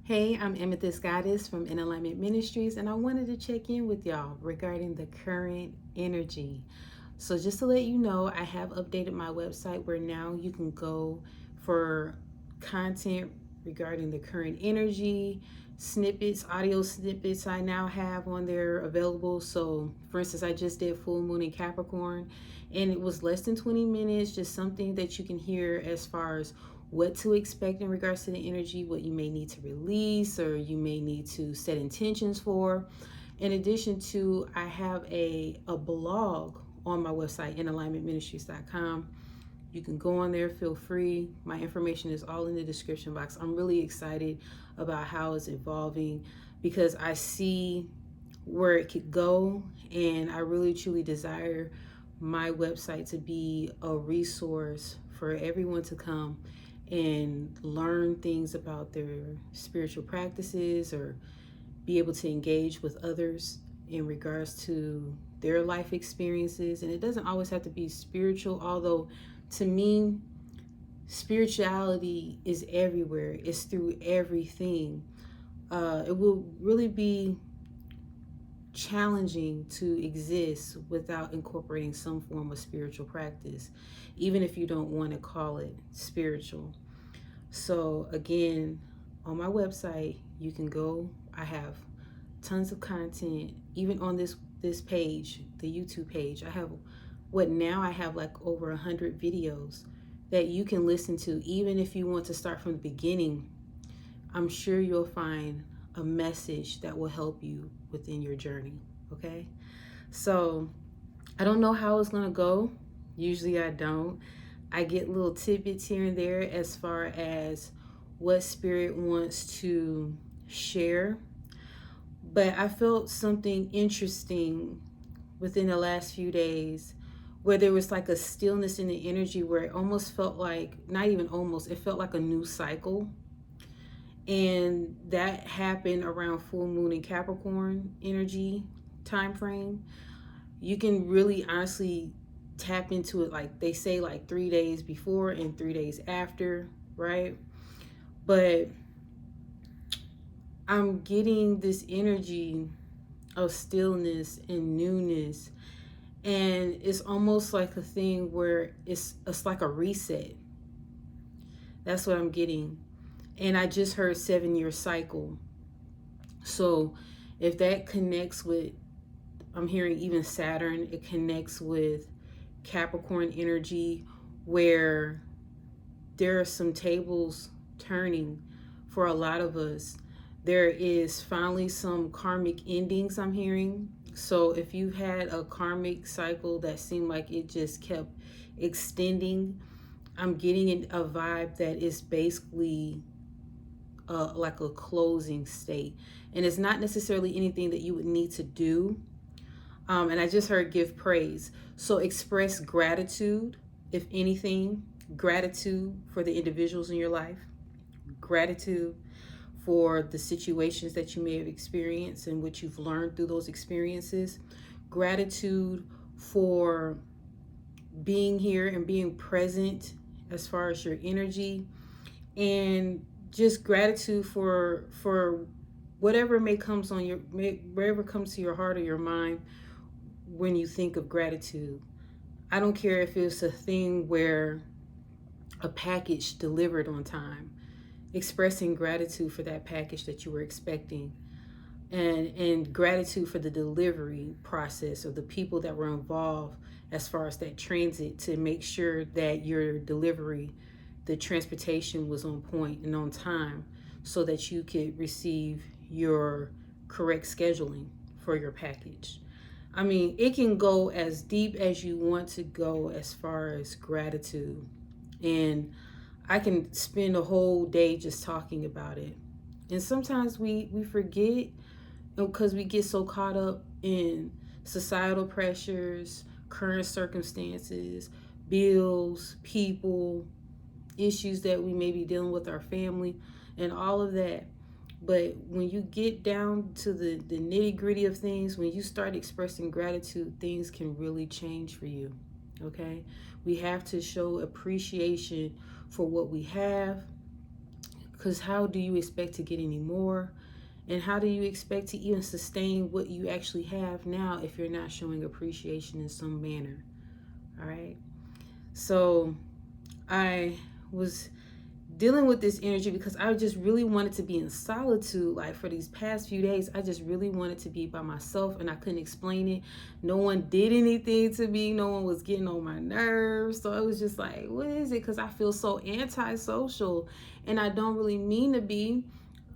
Hey, I'm Amethyst Goddess from InAlignment Ministries, and I wanted to check in with y'all regarding the current energy. So, just to let you know, I have updated my website where now you can go for content regarding the current energy, snippets, audio snippets I now have on there available. So, for instance, I just did Full Moon in Capricorn, and it was less than 20 minutes, just something that you can hear as far as what to expect in regards to the energy, what you may need to release or you may need to set intentions for. In addition to, I have a blog on my website, InAlignmentMinistries.com. You can go on there, feel free. My information is all in the description box. I'm really excited about how it's evolving because I see where it could go, and I really truly desire my website to be a resource for everyone to come and learn things about their spiritual practices or be able to engage with others in regards to their life experiences. And it doesn't always have to be spiritual, although to me, spirituality is everywhere. It's through everything. It will really be challenging to exist without incorporating some form of spiritual practice, even if you don't want to call it spiritual. So again, on my website, you can go. I have tons of content, even on this page, the YouTube page. I have I have like over 100 videos that you can listen to. Even if you want to start from the beginning, I'm sure you'll find a message that will help you within your journey. Okay, so I don't know how it's gonna go. Usually I don't. I get little tidbits here and there as far as what spirit wants to share. But I felt something interesting within the last few days where there was like a stillness in the energy where it almost felt like, not even almost, it felt like a new cycle. And that happened around full moon in Capricorn energy time frame. You can really honestly tap into it, like they say, like 3 days before and 3 days after, right? But I'm getting this energy of stillness and newness, and it's almost like a thing where it's like a reset. That's what I'm getting. And I just heard 7-year cycle. So if that connects with, I'm hearing even Saturn, it connects with Capricorn energy, where there are some tables turning for a lot of us. There is finally some karmic endings I'm hearing. So if you had a karmic cycle that seemed like it just kept extending, I'm getting a vibe that is basically like a closing state. And it's not necessarily anything that you would need to do. And I just heard give praise. So express gratitude, if anything, gratitude for the individuals in your life, gratitude for the situations that you may have experienced and what you've learned through those experiences, gratitude for being here and being present as far as your energy, and just gratitude for whatever wherever comes to your heart or your mind when you think of gratitude. I don't care if it's a thing where a package delivered on time, expressing gratitude for that package that you were expecting, and gratitude for the delivery process or the people that were involved as far as that transit to make sure that your delivery, the transportation, was on point and on time so that you could receive your correct scheduling for your package. I mean, it can go as deep as you want to go as far as gratitude. And I can spend a whole day just talking about it. And sometimes we forget because we get so caught up in societal pressures, current circumstances, bills, people, issues that we may be dealing with our family, and all of that. But when you get down to the nitty gritty of things, when you start expressing gratitude, things can really change for you. Okay? We have to show appreciation for what we have, Because how do you expect to get any more? And how do you expect to even sustain what you actually have now if you're not showing appreciation in some manner? All right. So I was dealing with this energy because I just really wanted to be in solitude. Like for these past few days, I just really wanted to be by myself, and I couldn't explain it. No one did anything to me. No one was getting on my nerves. So it was just like, what is it? Because I feel so antisocial, and I don't really mean to be.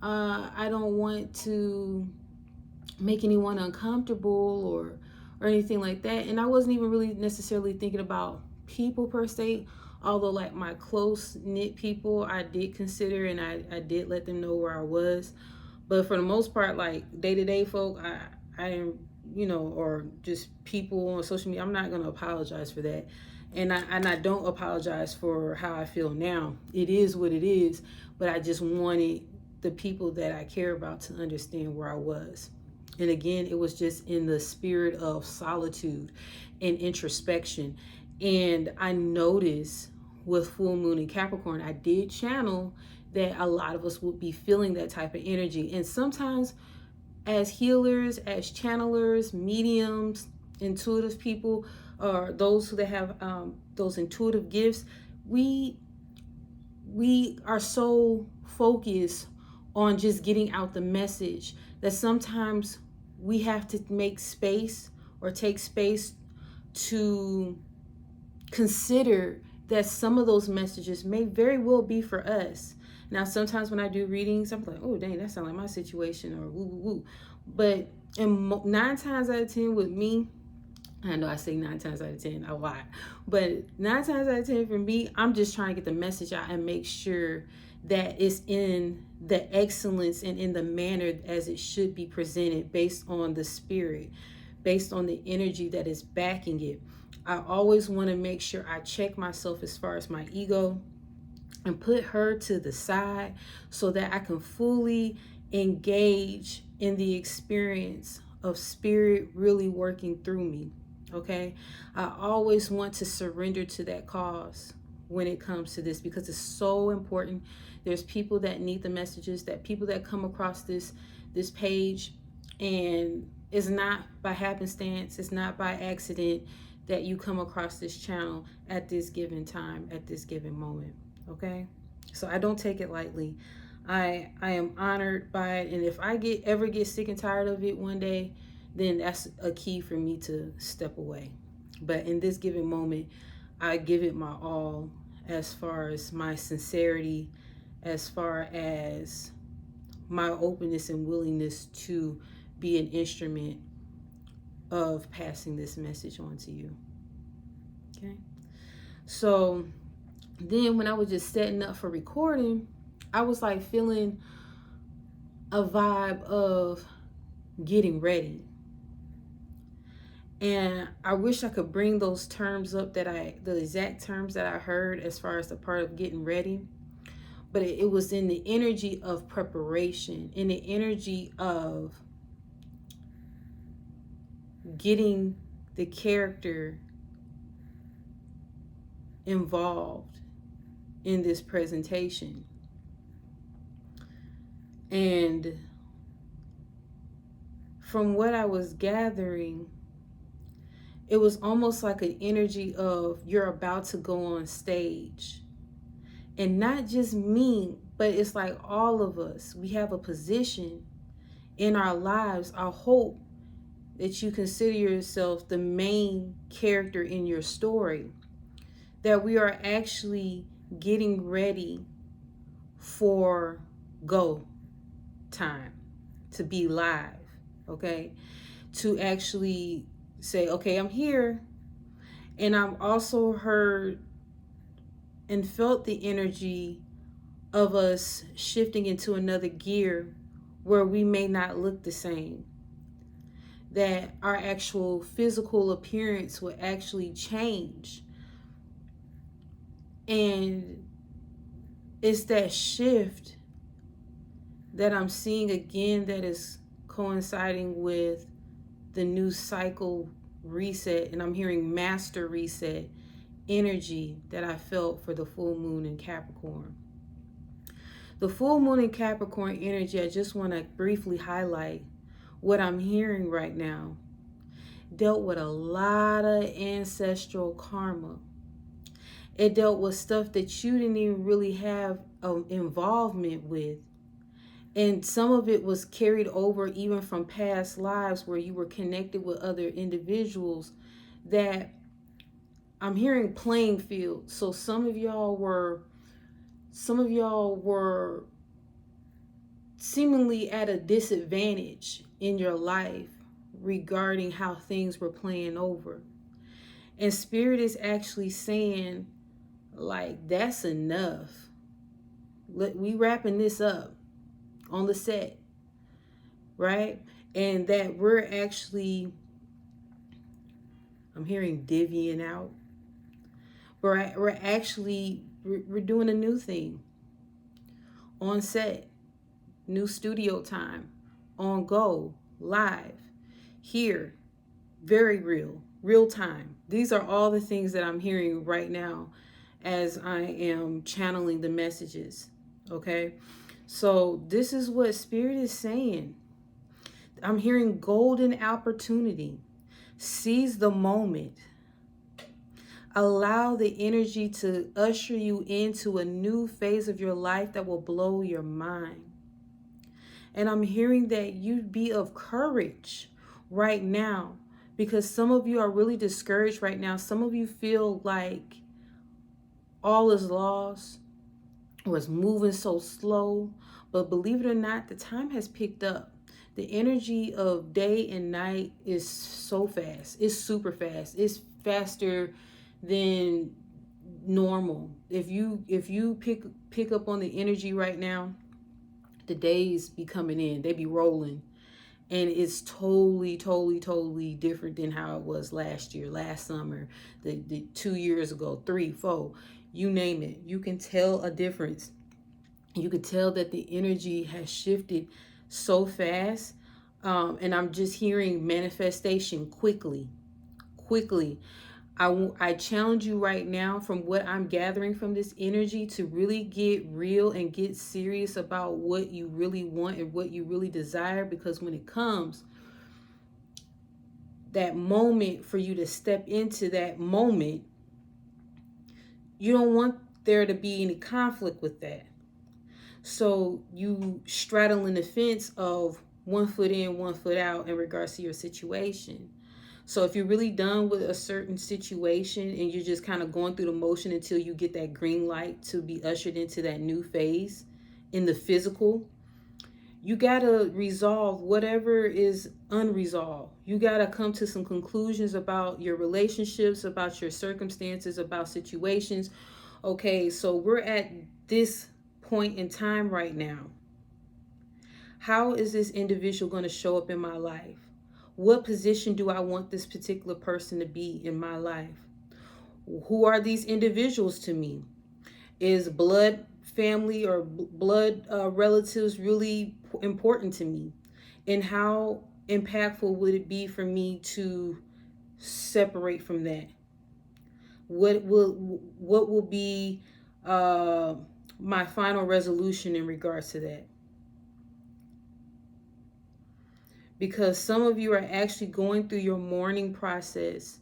I don't want to make anyone uncomfortable or anything like that. And I wasn't even really necessarily thinking about people per se, although like my close knit people I did consider, and I did let them know where I was. But for the most part, like day-to-day folk, I am, or just people on social media, I'm not going to apologize for that. And I don't apologize for how I feel now. It is what it is. But I just wanted the people that I care about to understand where I was. And again, it was just in the spirit of solitude and introspection. And I noticed with full moon in Capricorn, I did channel that a lot of us would be feeling that type of energy. And sometimes as healers, as channelers, mediums, intuitive people, or those that have those intuitive gifts, we are so focused on just getting out the message that sometimes we have to make space or take space to consider that some of those messages may very well be for us. Now, sometimes when I do readings, I'm like, oh, dang, that sounds like my situation, or woo, woo, woo. But 9 times out of 10 with me, I know I say 9 times out of 10 a lot, but 9 times out of 10 for me, I'm just trying to get the message out and make sure that it's in the excellence and in the manner as it should be presented, based on the spirit, based on the energy that is backing it. I always want to make sure I check myself as far as my ego and put her to the side so that I can fully engage in the experience of spirit really working through me. Okay, I always want to surrender to that cause when it comes to this, because it's so important. There's people that need the messages, that people that come across this page, and it's not by happenstance, it's not by accident that you come across this channel at this given time, at this given moment. Okay, so I don't take it lightly. I am honored by it, and if I ever get sick and tired of it one day, then that's a key for me to step away. But in this given moment, I give it my all, as far as my sincerity, as far as my openness and willingness to be an instrument of passing this message on to you. Okay, so then when I was just setting up for recording, I was like feeling a vibe of getting ready. And I wish I could bring those terms up, the exact terms that I heard as far as the part of getting ready. But it was in the energy of preparation, in the energy of getting the character involved in this presentation. And from what I was gathering, it was almost like an energy of you're about to go on stage. And not just me, but it's like all of us. We have a position in our lives. I hope that you consider yourself the main character in your story, that we are actually getting ready for go time, to be live, okay? To actually say, okay, I'm here. And I've also heard and felt the energy of us shifting into another gear where we may not look the same, that our actual physical appearance will actually change. And it's that shift that I'm seeing again that is coinciding with the new cycle reset, and I'm hearing master reset energy that I felt for the full moon in Capricorn. The full moon in Capricorn energy, I just want to briefly highlight what I'm hearing right now. Dealt with a lot of ancestral karma. It dealt with stuff that you didn't even really have involvement with. And some of it was carried over even from past lives where you were connected with other individuals that I'm hearing playing field. So some of y'all were seemingly at a disadvantage in your life regarding how things were playing over. And Spirit is actually saying, like, that's enough. We wrapping this up on the set, right? And that we're actually, I'm hearing divvying out. We're doing a new thing on set, new studio time, on go, live, here, very real time. These are all the things that I'm hearing right now as I am channeling the messages, okay? So this is what Spirit is saying. I'm hearing golden opportunity. Seize the moment. Allow the energy to usher you into a new phase of your life that will blow your mind. And I'm hearing that you be of courage right now, because some of you are really discouraged right now. Some of you feel like all is lost or it's moving so slow. But believe it or not, the time has picked up. The energy of day and night is so fast. It's super fast. It's faster than normal. If you pick up on the energy right now, the days be coming in. They be rolling. And it's totally different than how it was last year, last summer, the 2 years ago, 3, 4, you name it. You can tell a difference. You can tell that the energy has shifted so fast. And I'm just hearing manifestation quickly. I challenge you right now, from what I'm gathering from this energy, to really get real and get serious about what you really want and what you really desire. Because when it comes, that moment for you to step into that moment, you don't want there to be any conflict with that. So you straddling the fence of 1 foot in, 1 foot out in regards to your situation. So if you're really done with a certain situation and you're just kind of going through the motion until you get that green light to be ushered into that new phase in the physical, you got to resolve whatever is unresolved. You got to come to some conclusions about your relationships, about your circumstances, about situations. Okay, so we're at this point in time right now. How is this individual going to show up in my life? What position do I want this particular person to be in my life? Who are these individuals to me? Is blood family or blood relatives really important to me? And how impactful would it be for me to separate from that? What will be my final resolution in regards to that? Because some of you are actually going through your mourning process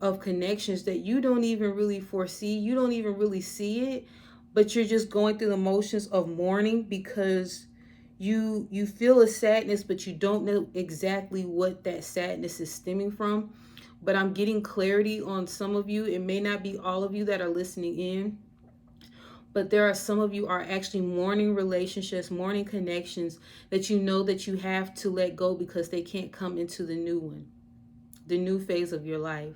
of connections that you don't even really foresee. You don't even really see it, but you're just going through the motions of mourning because you feel a sadness, but you don't know exactly what that sadness is stemming from. But I'm getting clarity on some of you. It may not be all of you that are listening in, but there are some of you are actually mourning relationships, mourning connections that you know that you have to let go because they can't come into the new one, the new phase of your life.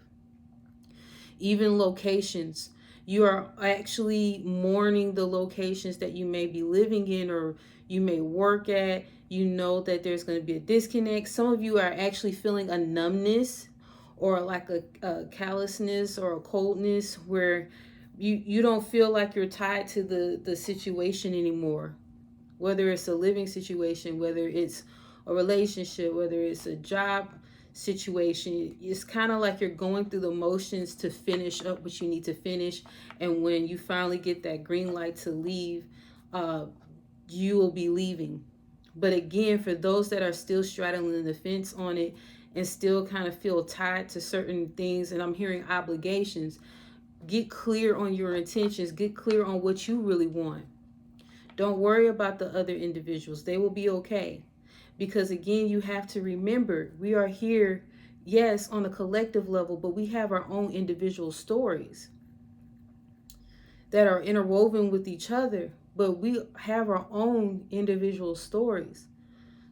Even locations, you are actually mourning the locations that you may be living in or you may work at. You know that there's going to be a disconnect. Some of you are actually feeling a numbness or like a callousness or a coldness where you don't feel like you're tied to the situation anymore, whether it's a living situation, whether it's a relationship, whether it's a job situation. It's kind of like you're going through the motions to finish up what you need to finish, and when you finally get that green light to leave, you will be leaving. But again, for those that are still straddling the fence on it and still kind of feel tied to certain things, and I'm hearing obligations, get clear on your intentions, get clear on what you really want. Don't worry about the other individuals. They will be okay. Because again, you have to remember, we are here, yes, on a collective level, but we have our own individual stories that are interwoven with each other, but we have our own individual stories.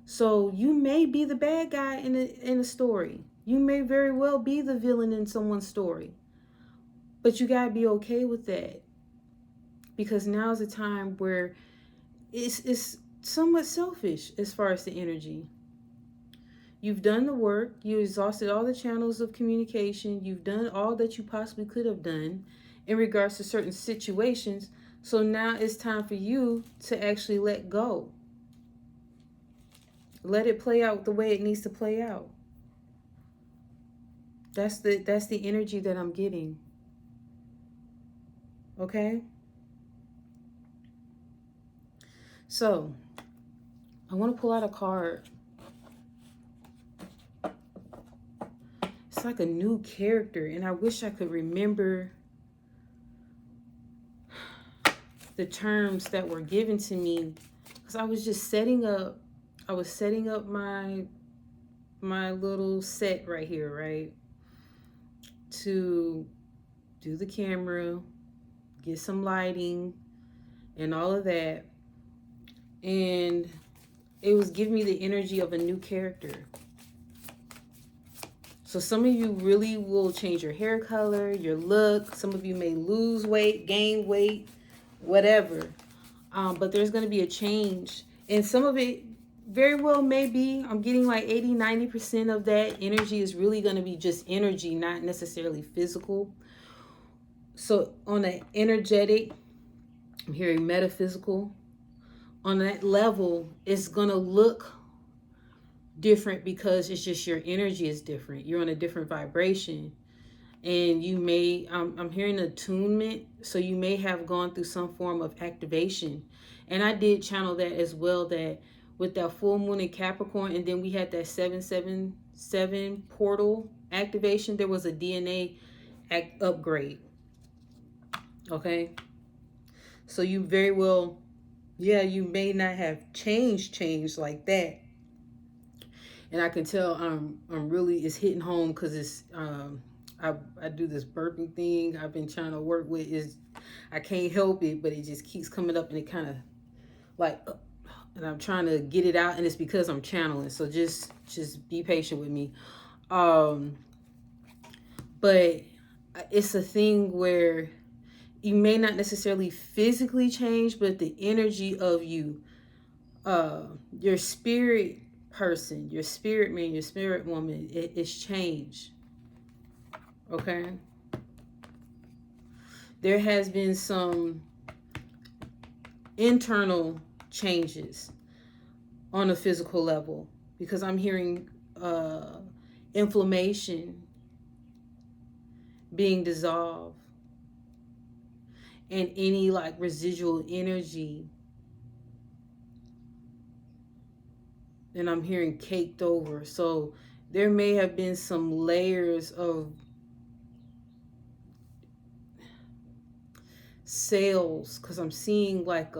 So you may be the bad guy in a story. You may very well be the villain in someone's story. But you gotta be okay with that. Because now's the time where it's somewhat selfish as far as the energy. You've done the work, you exhausted all the channels of communication, you've done all that you possibly could have done in regards to certain situations. So now it's time for you to actually let go. Let it play out the way it needs to play out. That's the energy that I'm getting. Okay? So, I want to pull out a card. It's like a new character, and I wish I could remember the terms that were given to me, because I was just setting up my little set right here, right? To do the camera, get some lighting and all of that. And it was giving me the energy of a new character. So some of you really will change your hair color, your look. Some of you may lose weight, gain weight, whatever. But there's going to be a change. And some of it very well may be, I'm getting like 80-90% of that energy is really going to be just energy, not necessarily physical. So on an energetic, I'm hearing metaphysical. On that level, it's going to look different because it's just your energy is different. You're on a different vibration. And you may, I'm hearing attunement, so you may have gone through some form of activation. And I did channel that as well, that with that full moon in Capricorn, and then we had that 777 portal activation, there was a DNA upgrade. Okay? So you very well, yeah, you may not have changed like that. And I can tell I'm really, it's hitting home because it's, I do this burping thing I've been trying to work with. Is I can't help it, but it just keeps coming up, and it kind of like, and I'm trying to get it out, and it's because I'm channeling. So just be patient with me. But it's a thing where you may not necessarily physically change, but the energy of you, your spirit person, your spirit man, your spirit woman, it's changed. Okay? There has been some internal changes on a physical level, because I'm hearing inflammation being dissolved, and any like residual energy, and I'm hearing caked over. So there may have been some layers of cells, because I'm seeing like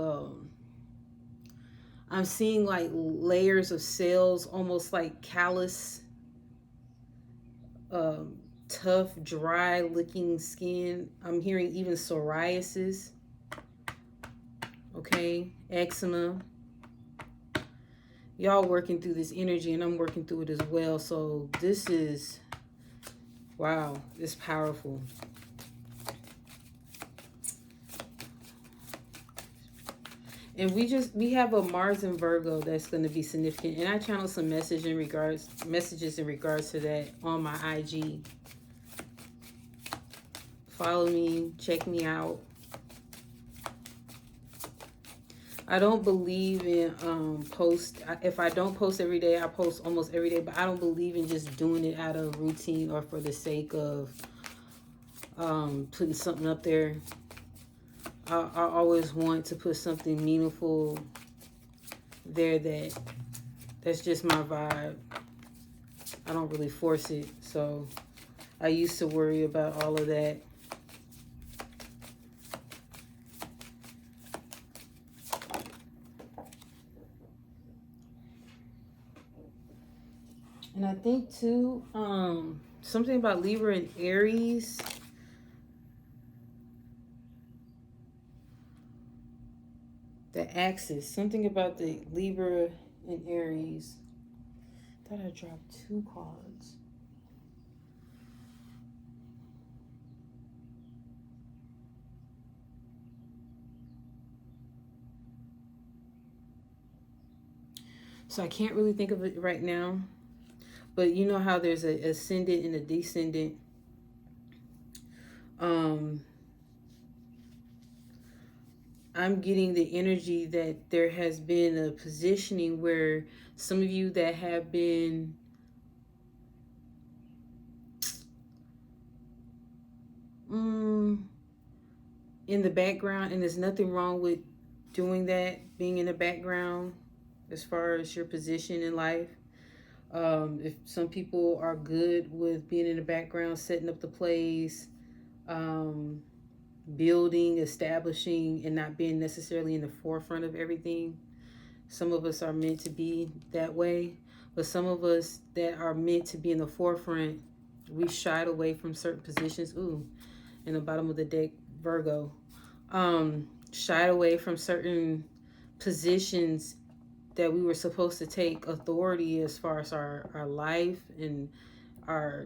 layers of cells, almost like callous, tough, dry looking skin. I'm hearing even psoriasis. Okay, eczema. Y'all working through this energy, and I'm working through it as well. So this is, wow, it's powerful. And we have a Mars in Virgo that's going to be significant. And I channeled some messages in regards to that on my IG. Follow me, check me out. I don't believe in if I don't post every day, I post almost every day, but I don't believe in just doing it out of routine or for the sake of putting something up there. I always want to put something meaningful there that's just my vibe. I don't really force it. So I used to worry about all of that. And I think too, something about Libra and Aries. The axis. Something about the Libra and Aries. I thought I dropped 2 cards. So I can't really think of it right now. But you know how there's a ascendant and a descendant. I'm getting the energy that there has been a positioning where some of you that have been in the background, and there's nothing wrong with doing that, being in the background as far as your position in life. If some people are good with being in the background, setting up the place, building, establishing, and not being necessarily in the forefront of everything. Some of us are meant to be that way, but some of us that are meant to be in the forefront, we shied away from certain positions. Ooh, in the bottom of the deck, Virgo. Shied away from certain positions that we were supposed to take authority as far as our life and our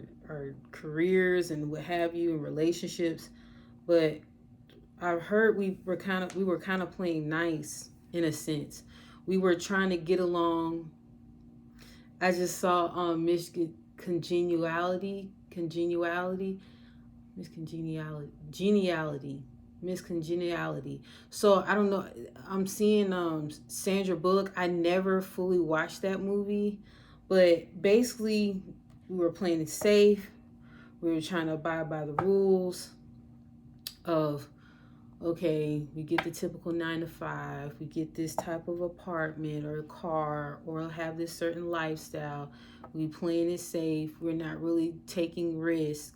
careers and what have you, and relationships. But I've heard we were kind of playing nice in a sense. We were trying to get along. I just saw Miss Congeniality, Miss Congeniality. So I don't know. I'm seeing Sandra Bullock. I never fully watched that movie, but basically we were playing it safe. We were trying to abide by the rules of, okay, we get the typical 9 to 5, we get this type of apartment or car, or have this certain lifestyle. We playing it safe. We're not really taking risk.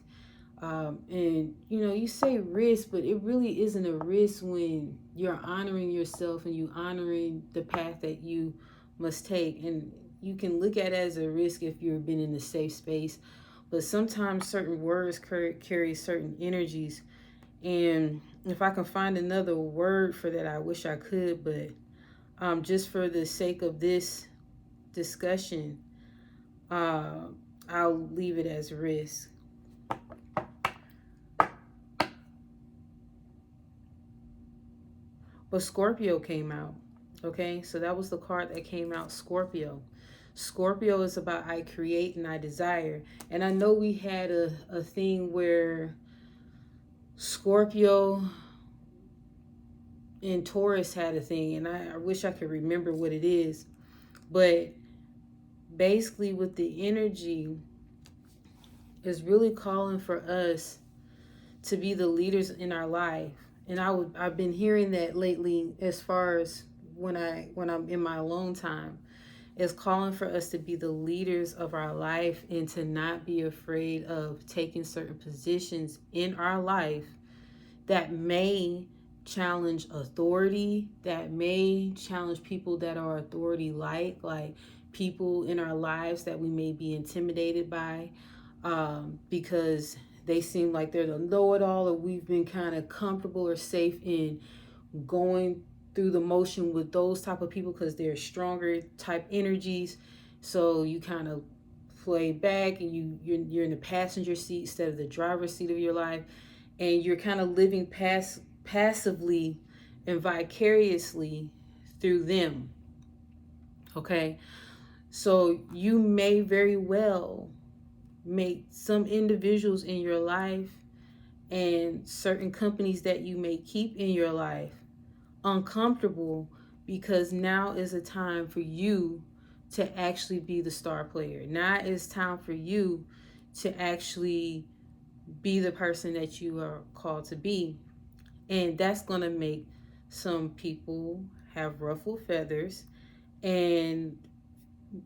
And you know, you say risk, but it really isn't a risk when you're honoring yourself and you honoring the path that you must take. And you can look at it as a risk if you've been in a safe space, but sometimes certain words carry certain energies. And if I can find another word for that, I wish I could, but just for the sake of this discussion, I'll leave it as risk. But Scorpio came out. Okay, so that was the card that came out, Scorpio. Scorpio is about I create and I desire. And I know we had a thing where Scorpio and Taurus had a thing, and I wish I could remember what it is. But basically with the energy is really calling for us to be the leaders in our life. And I've been hearing that lately as far as when I'm in my alone time. It's calling for us to be the leaders of our life and to not be afraid of taking certain positions in our life that may challenge authority, that may challenge people that are authority like people in our lives that we may be intimidated by, because they seem like they're the know-it-all, or we've been kind of comfortable or safe in going through the motion with those type of people because they're stronger type energies. So you kind of play back and you're in the passenger seat instead of the driver's seat of your life, and you're kind of living passively and vicariously through them. Okay, so you may very well make some individuals in your life and certain companies that you may keep in your life uncomfortable, because now is a time for you to actually be the star player. Now is time for you to actually be the person that you are called to be. And that's going to make some people have ruffled feathers, And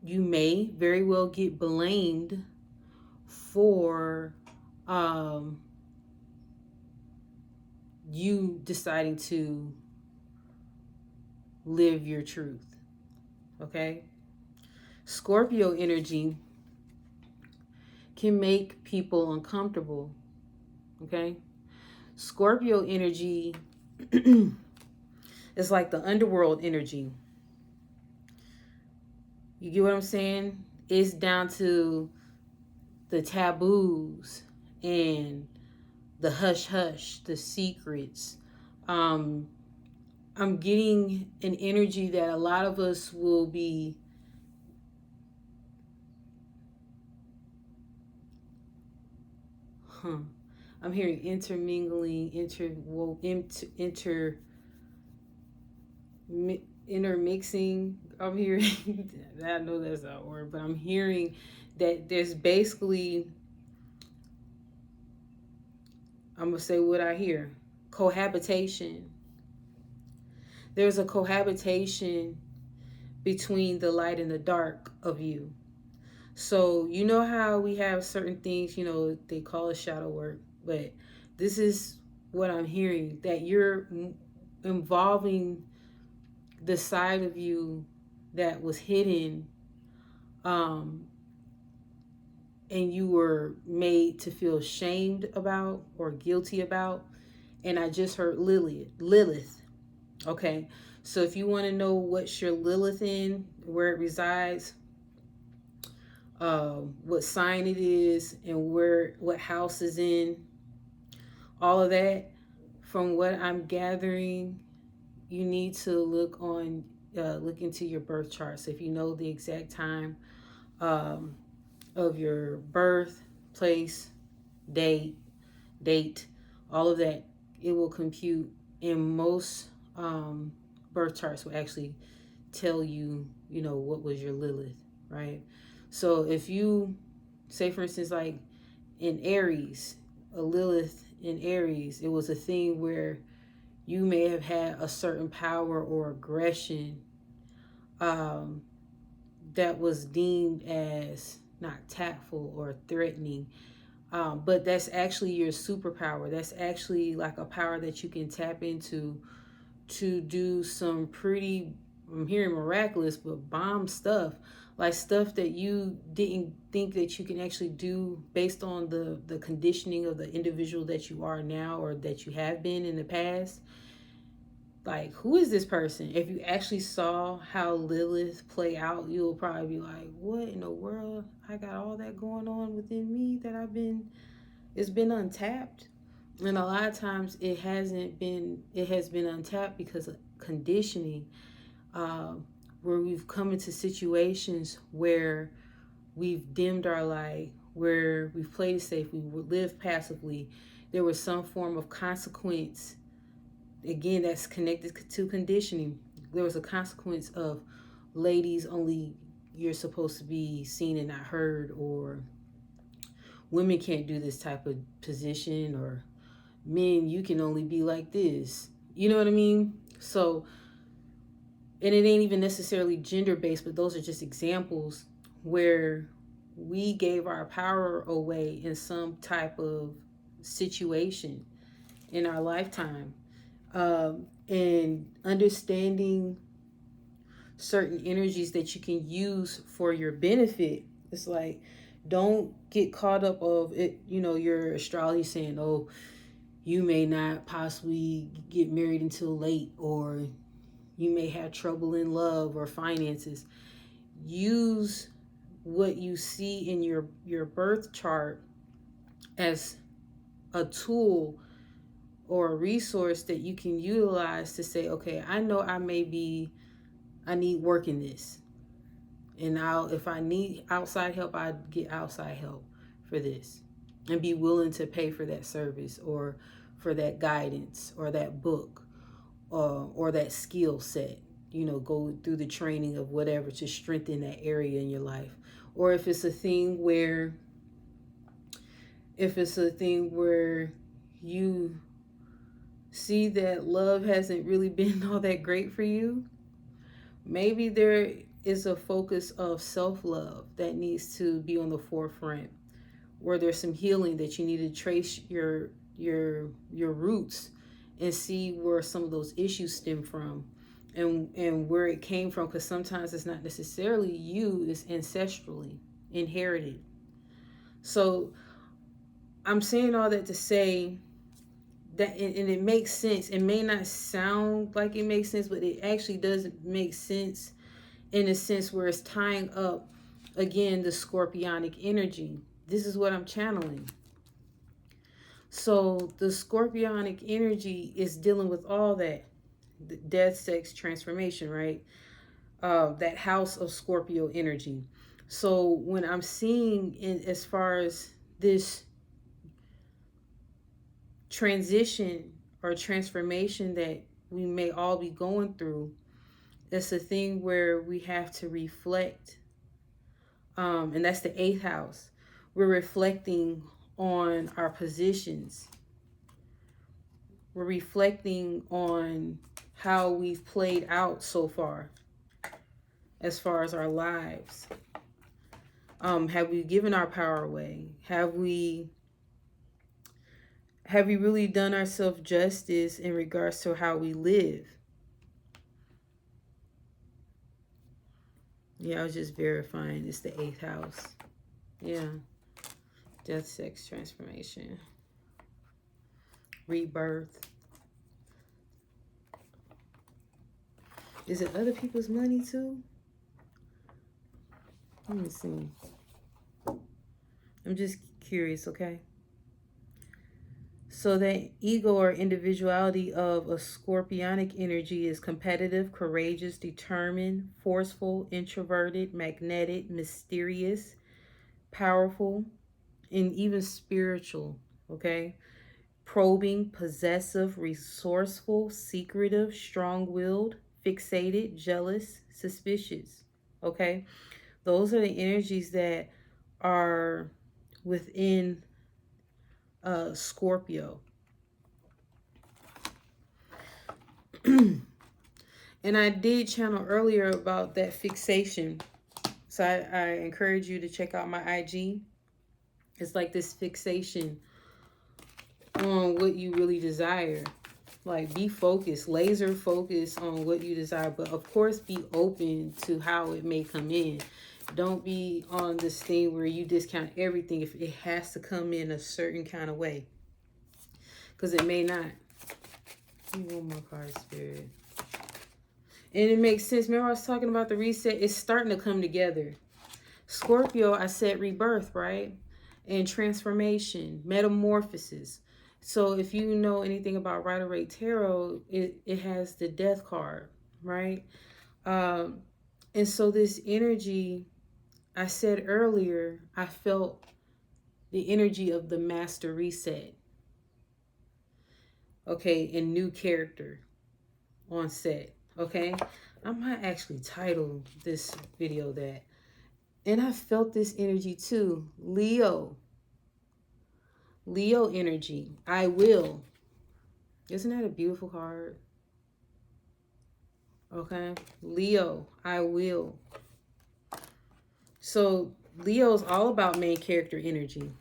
you may very well get blamed for you deciding to live your truth. Okay? Scorpio energy can make people uncomfortable. Okay? Scorpio energy is like the underworld energy. You get what I'm saying? It's down to the taboos and the hush hush, the secrets. I'm getting an energy that a lot of us will be I'm hearing intermingling, intermixing. I'm hearing, I know that's not a word, but I'm hearing that there's basically, I'm gonna say what I hear, cohabitation. There's a cohabitation between the light and the dark of you. So you know how we have certain things, they call it shadow work, but this is what I'm hearing, that you're involving the side of you that was hidden, and you were made to feel shamed about or guilty about. And I just heard Lilith. Okay, so if you want to know what's your Lilith in, where it resides, what sign it is, and what house is in, all of that, from what I'm gathering, you need to look into your birth chart. So if you know the exact time of your birth, place, date, all of that, it will compute. And most birth charts will actually tell you, what was your Lilith, right? So if you say, for instance, like in Aries, a Lilith in Aries, it was a thing where you may have had a certain power or aggression that was deemed as not tactful or threatening. But that's actually your superpower. That's actually like a power that you can tap into to do some pretty, I'm hearing miraculous, but bomb stuff. Like stuff that you didn't think that you can actually do based on the conditioning of the individual that you are now or that you have been in the past. Like, who is this person? If you actually saw how Lilith play out, you'll probably be like, what in the world? I got all that going on within me that it's been untapped. And a lot of times it has been untapped because of conditioning, where we've come into situations where we've dimmed our light, where we've played it safe, we lived passively. There was some form of consequence. Again, that's connected to conditioning. There was a consequence of, ladies only, you're supposed to be seen and not heard, or women can't do this type of position, or men, you can only be like this. You know what I mean? So, and it ain't even necessarily gender based, but those are just examples where we gave our power away in some type of situation in our lifetime. And understanding certain energies that you can use for your benefit. It's like, don't get caught up of it, your astrology saying, oh, you may not possibly get married until late, or you may have trouble in love or finances. Use what you see in your birth chart as a tool or a resource that you can utilize to say, okay, I know I need work in this. And if I need outside help, I get outside help for this, and be willing to pay for that service or for that guidance or that book, or that skill set, go through the training of whatever to strengthen that area in your life. Or if it's a thing where you see that love hasn't really been all that great for you, maybe is a focus of self-love that needs to be on the forefront, where there's some healing that you need to trace your roots and see where some of those issues stem from, and where it came from, because sometimes it's not necessarily you, it's ancestrally inherited. So I'm saying all that to say that, and it makes sense. It may not sound like it makes sense, but it actually does make sense, in a sense where it's tying up again the scorpionic energy. This is what I'm channeling. So the scorpionic energy is dealing with all that, the death, sex, transformation, right? That house of Scorpio energy. So when I'm seeing, in as far as this transition or transformation that we may all be going through, it's a thing where we have to reflect, and that's the eighth house. We're reflecting on our positions. We're reflecting on how we've played out so far as our lives. Have we given our power away? Have we really done ourselves justice in regards to how we live? Yeah, I was just verifying. It's the eighth house. Yeah. Death, sex, transformation, rebirth. Is it other people's money too? Let me see. I'm just curious, okay? So the ego or individuality of a scorpionic energy is competitive, courageous, determined, forceful, introverted, magnetic, mysterious, powerful, and even spiritual, okay? Probing, possessive, resourceful, secretive, strong-willed, fixated, jealous, suspicious, okay? Those are the energies that are within Scorpio. And I did channel earlier about that fixation. So I encourage you to check out my IG. It's like this fixation on what you really desire. Like, be focused, laser focused on what you desire. But of course, be open to how it may come in. Don't be on this thing where you discount everything if it has to come in a certain kind of way. Because it may not. Give me one more card, Spirit. And it makes sense. Remember I was talking about the reset? It's starting to come together. Scorpio, I said rebirth, right? And transformation, metamorphosis. So if you know anything about Rider-Waite Tarot, it has the death card, right? And so this energy, I said earlier, I felt the energy of the master reset. Okay, and new character on set. Okay, I might actually title this video that. And I felt this energy too. Leo energy. I will. Isn't that a beautiful card? Okay, Leo, I will. So Leo's all about main character energy.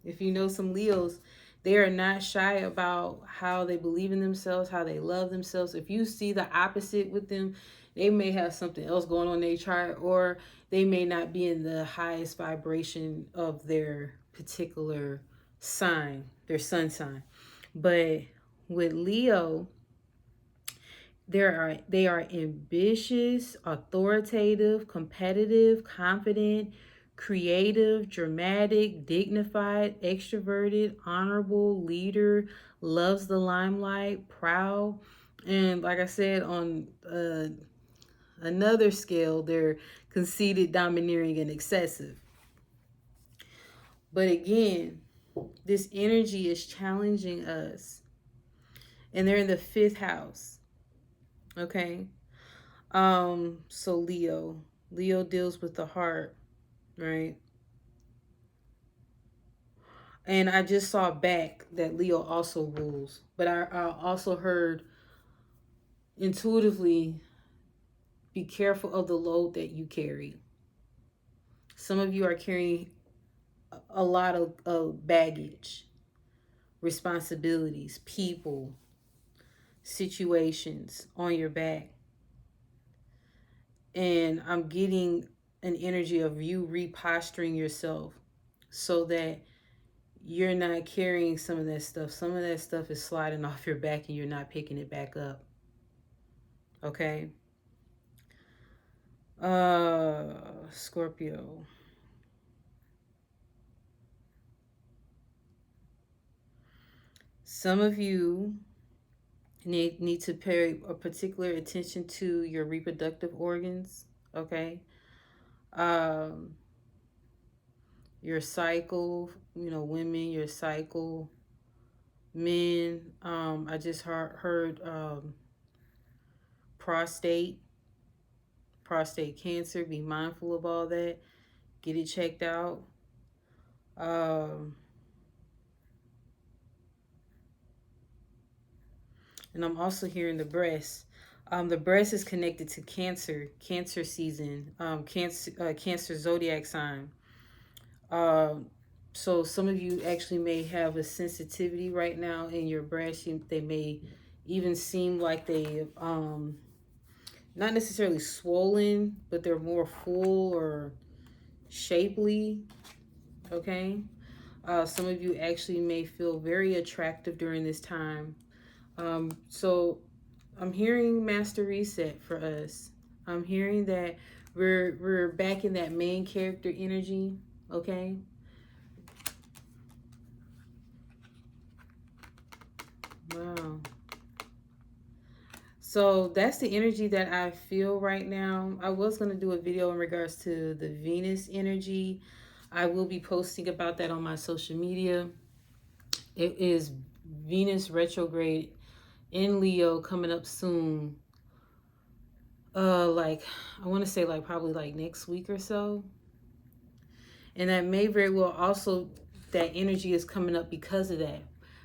If you know some Leos, they are not shy about how they believe in themselves, how they love themselves. If you see the opposite with them, they may have something else going on in their chart, or they may not be in the highest vibration of their particular sign, their sun sign. But with Leo, they are ambitious, authoritative, competitive, confident, creative, dramatic, dignified, extroverted, honorable, leader, loves the limelight, proud. And like I said, on another scale, they're conceited, domineering, and excessive. But again, this energy is challenging us. And they're in the fifth house. Okay. So Leo deals with the heart, right? And I just saw back that Leo also rules, but I also heard intuitively be careful of the load that you carry. Some of you are carrying a lot of baggage, responsibilities, people, situations on your back. And I'm getting an energy of you reposturing yourself so that you're not carrying some of that stuff. Some of that stuff is sliding off your back and you're not picking it back up. Okay? Scorpio. Some of you need to pay a particular attention to your reproductive organs. Okay? Um, your cycle, women, your cycle, men. I just heard prostate cancer. Be mindful of all that. Get it checked out. And I'm also hearing the breast. The breast is connected to cancer season, cancer zodiac sign. So some of you actually may have a sensitivity right now in your breast. They may even seem like they not necessarily swollen, but they're more full or shapely. Okay. Some of you actually may feel very attractive during this time. So I'm hearing master reset for us. I'm hearing that we're back in that main character energy. Okay. Wow. So that's the energy that I feel right now. I was going to do a video in regards to the Venus energy. I will be posting about that on my social media. It is Venus retrograde in Leo coming up soon. Like I want to say like probably like next week or so. And that may very well also, that energy is coming up because of that.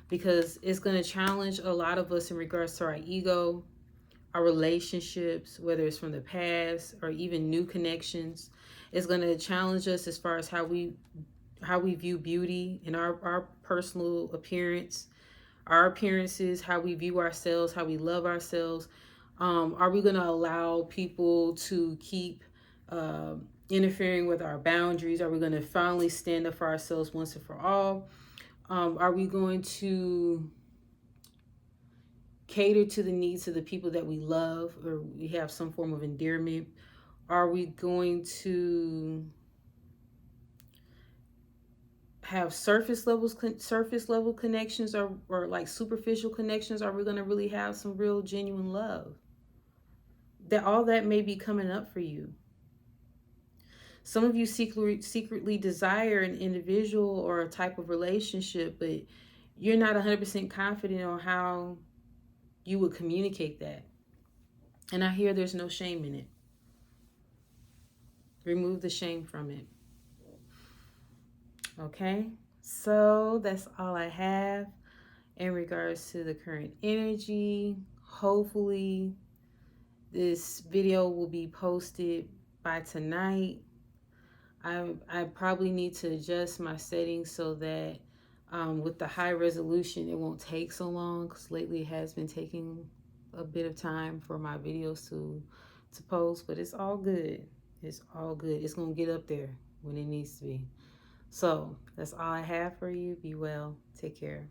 Because it's going to challenge a lot of us in regards to our ego, our relationships, whether it's from the past or even new connections. It's going to challenge us as far as how we view beauty and our personal appearance, our appearances, how we view ourselves, how we love ourselves. Are we going to allow people to keep interfering with our boundaries? Are we going to finally stand up for ourselves once and for all? Are we going to cater to the needs of the people that we love or we have some form of endearment? Are we going to have surface level connections or like superficial connections? Are we going to really have some real genuine love? That all that may be coming up for you. Some of you secretly desire an individual or a type of relationship, but you're not 100% confident on how you would communicate that. And I hear there's no shame in it. Remove the shame from it. Okay, so that's all I have in regards to the current energy. Hopefully this video will be posted by tonight. I probably need to adjust my settings so that with the high resolution it won't take so long, because lately it has been taking a bit of time for my videos to post, but it's all good. It's all good. It's gonna get up there when it needs to be. So that's all I have for you. Be well. Take care.